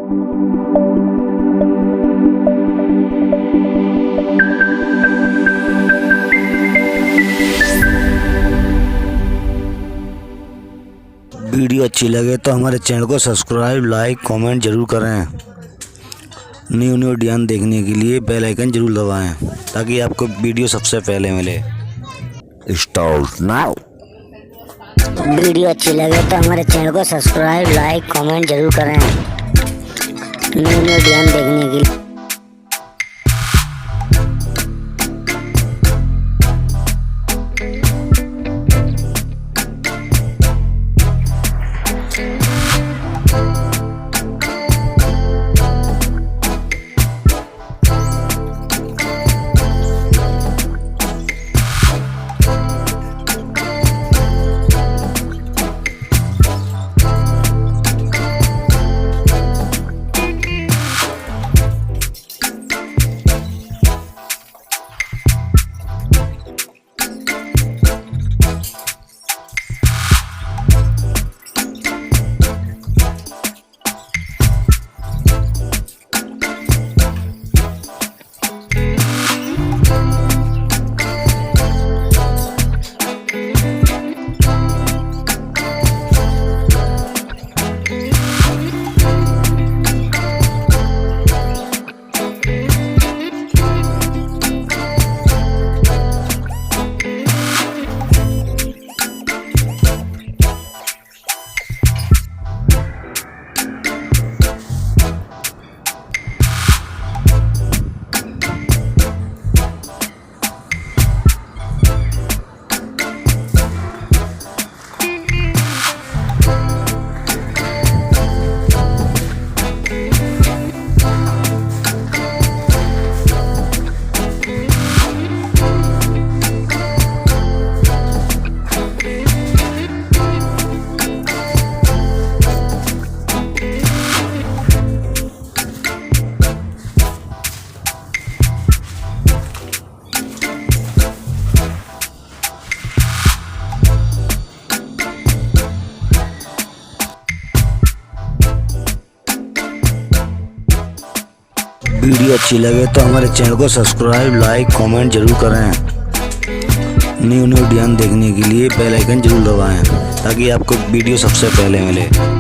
Video अच्छी लगे तो हमारे चैनल को सब्सक्राइब, लाइक, कमेंट जरूर करें। न्यू डिज़ाइन देखने के लिए बेल आइकन जरूर दबाएं ताकि आपको वीडियो सबसे पहले मिले। Start now. वीडियो अच्छी लगे तो हमारे चैनल को सब्सक्राइब, लाइक, कमेंट जरूर करें। न्यू डिज़ाइन देखने के लिए। वीडियो अच्छी लगे तो हमारे चैनल को सब्सक्राइब, लाइक, कमेंट जरूर करें। न्यू डिज़ाइन देखने के लिए बेल आइकन जरूर दबाएं ताकि आपको वीडियो सबसे पहले मिले।